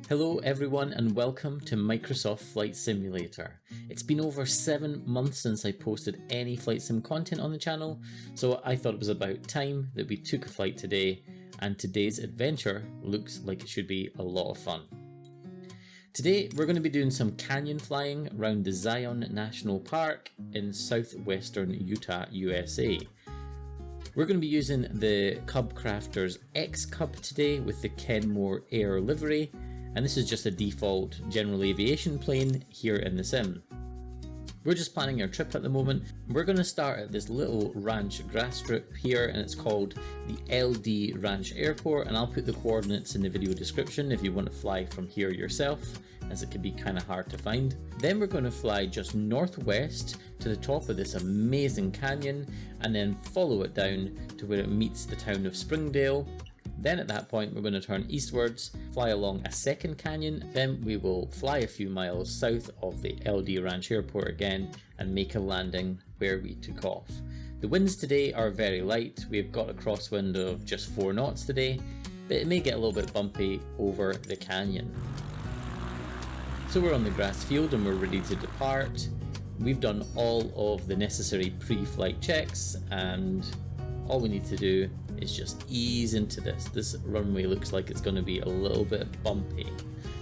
Hello everyone and welcome to Microsoft Flight Simulator. It's been over 7 months since I posted any flight sim content on the channel, so I thought it was about time that we took a flight today, and today's adventure looks like it should be a lot of fun. Today we're going to be doing some canyon flying around the Zion National Park in southwestern Utah, USA. We're going to be using the Cub Crafter's XCub today with the Kenmore Air livery, and this is just a default general aviation plane here in the sim. We're just planning our trip at the moment. We're going to start at this little ranch grass strip here, and it's called the LD Ranch Airport, and I'll put the coordinates in the video description if you want to fly from here yourself, as it can be kind of hard to find. Then we're going to fly just northwest to the top of this amazing canyon, and then follow it down to where it meets the town of Springdale. Then at that point we're going to turn eastwards, fly along a second canyon, then we will fly a few miles south of the LD Ranch Airport again and make a landing where we took off. The winds today are very light. We've got a crosswind of just 4 knots today, but it may get a little bit bumpy over the canyon. So we're on the grass field and we're ready to depart. We've done all of the necessary pre-flight checks, and all we need to do is just ease into this. This runway looks like it's going to be a little bit bumpy,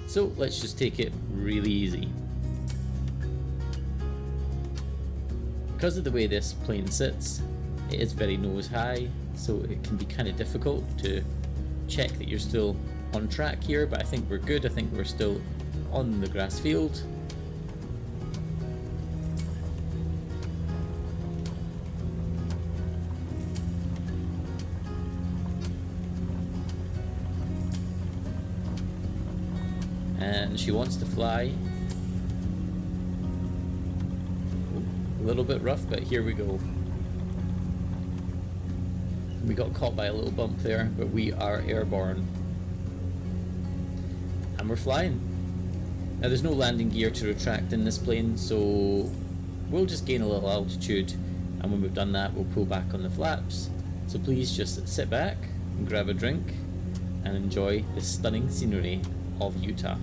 so let's just take it really easy. Because of the way this plane sits, it is very nose high, so it can be kind of difficult to check that you're still on track here, but I think we're good. I think we're still on the grass field. And she wants to fly. A little bit rough, but here we go. We got caught by a little bump there, but we are airborne. And we're flying. Now there's no landing gear to retract in this plane, so we'll just gain a little altitude, and when we've done that we'll pull back on the flaps. So please just sit back and grab a drink and enjoy the stunning scenery of Utah.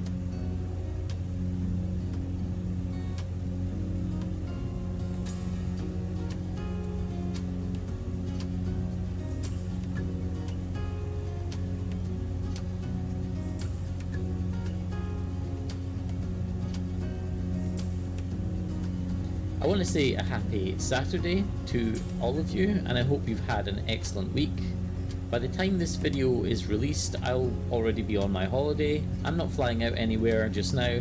I want to say a happy Saturday to all of you, and I hope you've had an excellent week. By the time this video is released, I'll already be on my holiday. I'm not flying out anywhere just now,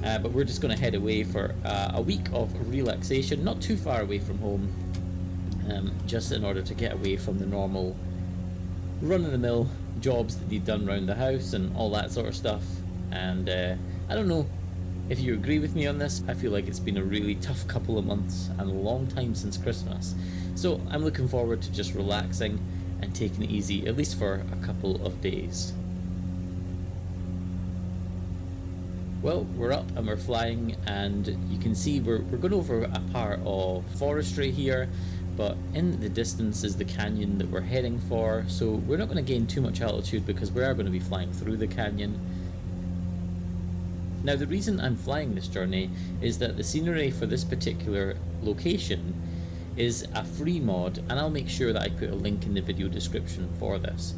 but we're just going to head away for a week of relaxation, not too far away from home, just in order to get away from the normal run-of-the-mill jobs that need done around the house and all that sort of stuff. And I don't know if you agree with me on this. I feel like it's been a really tough couple of months and a long time since Christmas, so I'm looking forward to just relaxing and taking it easy, at least for a couple of days. Well, we're up and we're flying, and you can see we're going over a part of forestry here, but in the distance is the canyon that we're heading for, so we're not going to gain too much altitude because we are going to be flying through the canyon. Now the reason I'm flying this journey is that the scenery for this particular location is a free mod, and I'll make sure that I put a link in the video description for this.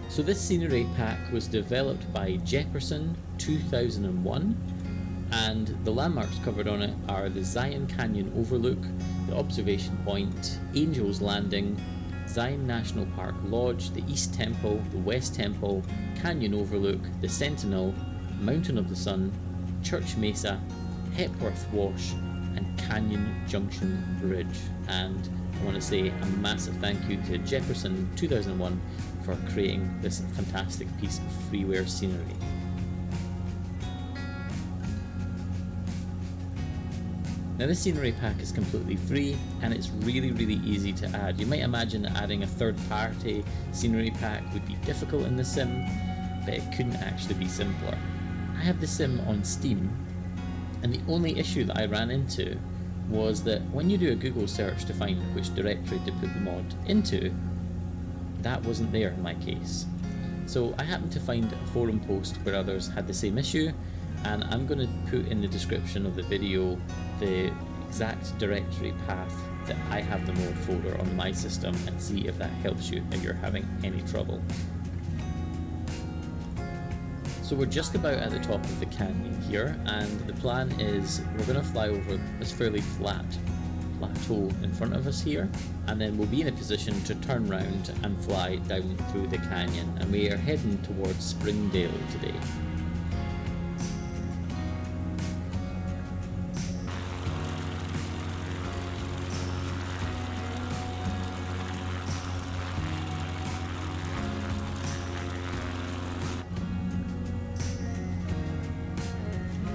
So this scenery pack was developed by Jefferson 2001, and the landmarks covered on it are the Zion Canyon Overlook, the Observation Point, Angel's Landing, Zion National Park Lodge, the East Temple, the West Temple, Canyon Overlook, the Sentinel, Mountain of the Sun, Church Mesa, Hepworth Wash, and Canyon Junction Bridge. And I want to say a massive thank you to Jefferson 2001 for creating this fantastic piece of freeware scenery. Now this scenery pack is completely free, and it's really easy to add. You might imagine that adding a third party scenery pack would be difficult in the sim, but it couldn't actually be simpler. I have the sim on Steam, and the only issue that I ran into was that when you do a Google search to find which directory to put the mod into, that wasn't there in my case. So I happened to find a forum post where others had the same issue, and I'm going to put in the description of the video the exact directory path that I have the mod folder on my system, and see if that helps you if you're having any trouble. So we're just about at the top of the canyon here, and the plan is we're going to fly over this fairly flat plateau in front of us here, and then we'll be in a position to turn round and fly down through the canyon, and we are heading towards Springdale today.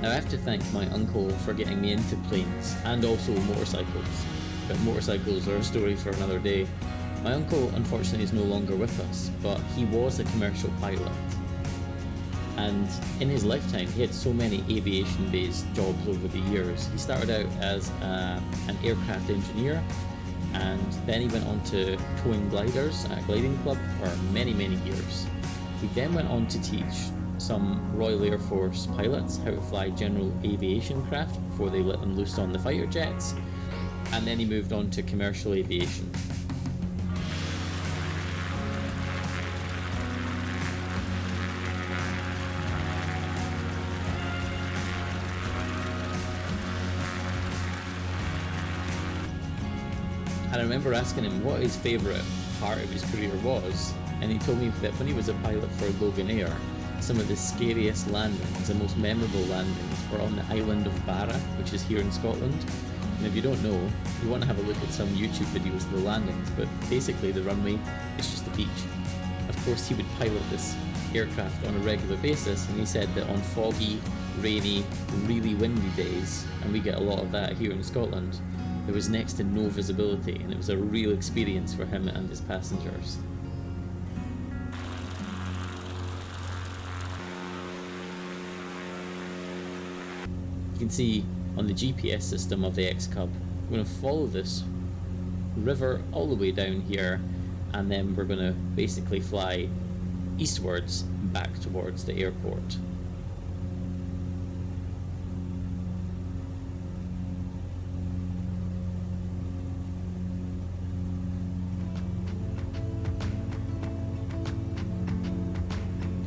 Now I have to thank my uncle for getting me into planes and also motorcycles, but motorcycles are a story for another day. My uncle unfortunately is no longer with us, but he was a commercial pilot, and in his lifetime he had so many aviation based jobs over the years. He started out as an aircraft engineer, and then he went on to towing gliders at a gliding club for many years. He then went on to teach some Royal Air Force pilots how to fly general aviation craft before they let them loose on the fighter jets, and then he moved on to commercial aviation. And I remember asking him what his favourite part of his career was, and he told me that when he was a pilot for Logan Air, some of the scariest landings, the most memorable landings, were on the island of Barra, which is here in Scotland. And if you don't know, you want to have a look at some YouTube videos of the landings, but basically the runway is just the beach. Of course, he would pilot this aircraft on a regular basis, and he said that on foggy, rainy, really windy days, and we get a lot of that here in Scotland, there was next to no visibility, and it was a real experience for him and his passengers. You can see on the GPS system of the XCub, we're going to follow this river all the way down here, and then we're going to basically fly eastwards back towards the airport.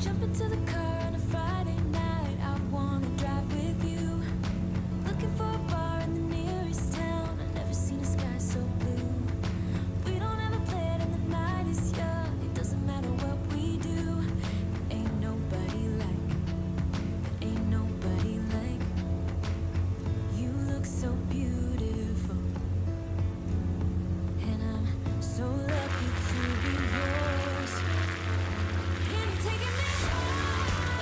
Jump into the car on a Friday night, I wanna drive with you. Looking for a bar in the nearest town, I've never seen a sky so blue. We don't have a plan and the night is young, it doesn't matter what we do. There ain't nobody like you. Look so beautiful, and I'm so lucky to be yours. And you're taking me high.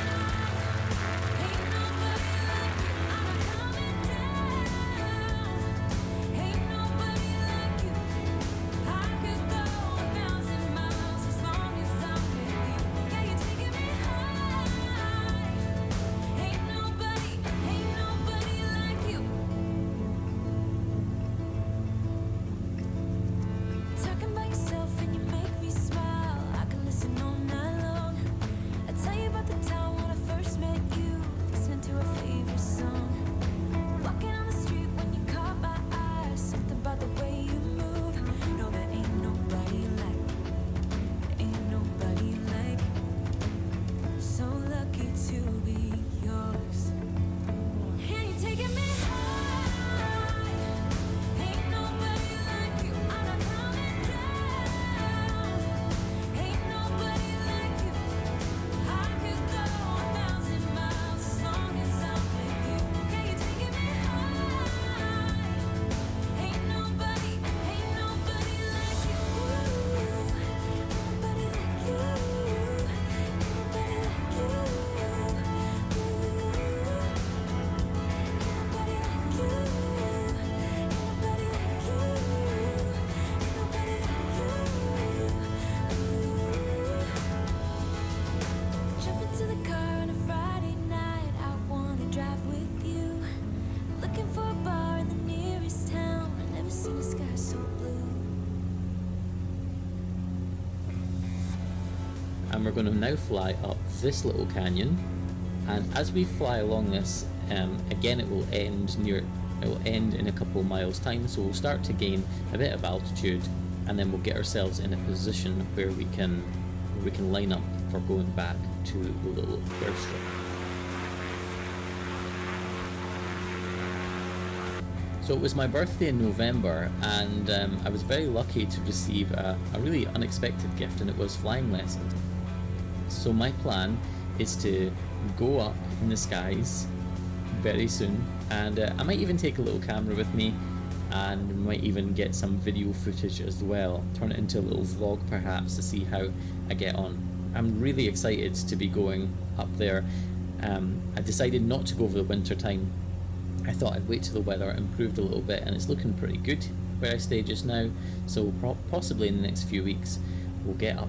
and we're going to now fly up this little canyon, and as we fly along this, again it will end in a couple of miles time, so we'll start to gain a bit of altitude, and then we'll get ourselves in a position where we can line up for going back to the little airstrip. So it was my birthday in November, and I was very lucky to receive a really unexpected gift, and it was flying lessons. So my plan is to go up in the skies very soon, and I might even take a little camera with me, and might even get some video footage as well, turn it into a little vlog perhaps to see how I get on. I'm really excited to be going up there. I decided not to go over the winter time. I thought I'd wait till the weather improved a little bit, and it's looking pretty good where I stay just now, so possibly in the next few weeks we'll get up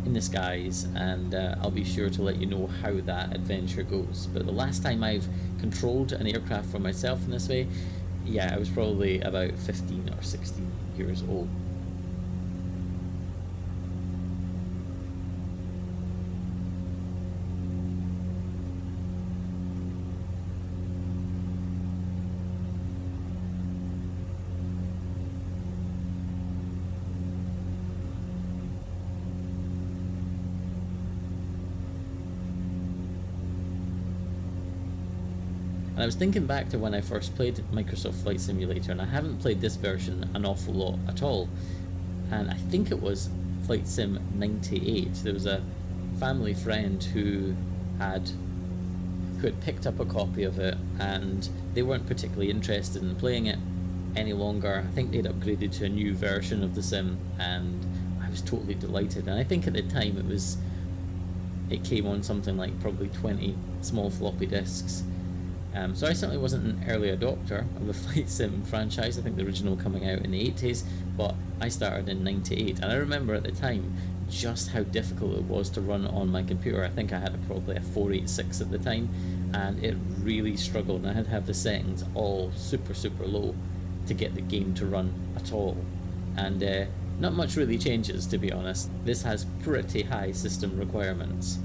in the skies, and I'll be sure to let you know how that adventure goes. But the last time I've controlled an aircraft for myself in this way, yeah, I was probably about 15 or 16 years old. And I was thinking back to when I first played Microsoft Flight Simulator, and I haven't played this version an awful lot at all. And I think it was Flight Sim 98. There was a family friend who had picked up a copy of it, and they weren't particularly interested in playing it any longer. I think they'd upgraded to a new version of the sim, and I was totally delighted. And I think at the time it came on something like probably 20 small floppy disks. So I certainly wasn't an early adopter of the Flight Sim franchise. I think the original coming out in the 80s, but I started in 98, and I remember at the time just how difficult it was to run on my computer. I think I had probably a 486 at the time, and it really struggled, and I had to have the settings all super low to get the game to run at all. And not much really changes, to be honest. This has pretty high system requirements.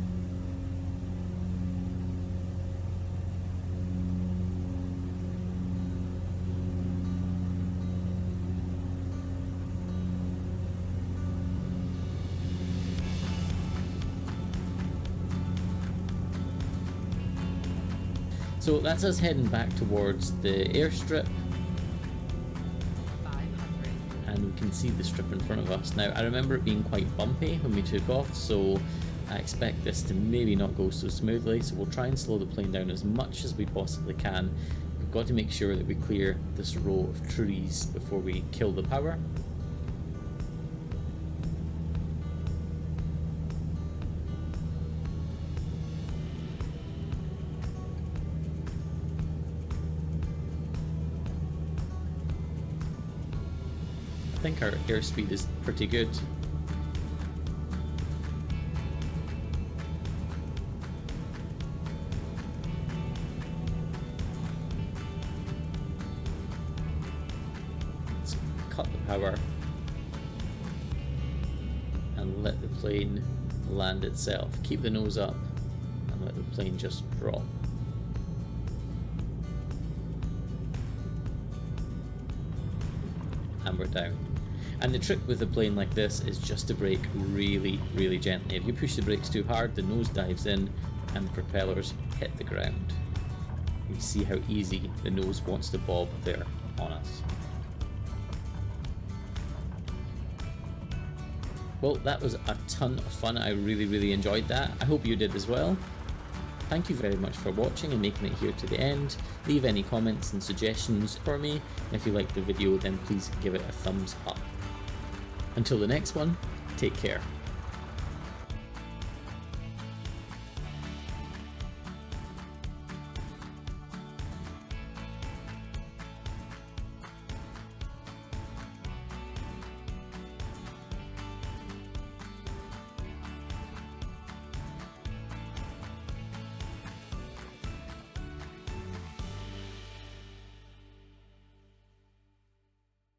So that's us heading back towards the airstrip, and we can see the strip in front of us. Now I remember it being quite bumpy when we took off, so I expect this to maybe not go so smoothly, so we'll try and slow the plane down as much as we possibly can. We've got to make sure that we clear this row of trees before we kill the power. I think our airspeed is pretty good. Let's cut the power and let the plane land itself. Keep the nose up and let the plane just drop. And we're down. And the trick with a plane like this is just to brake really gently. If you push the brakes too hard, the nose dives in and the propellers hit the ground. You see how easy the nose wants to bob there on us. Well, that was a ton of fun. I really enjoyed that. I hope you did as well. Thank you very much for watching and making it here to the end. Leave any comments and suggestions for me. If you liked the video, then please give it a thumbs up. Until the next one, take care.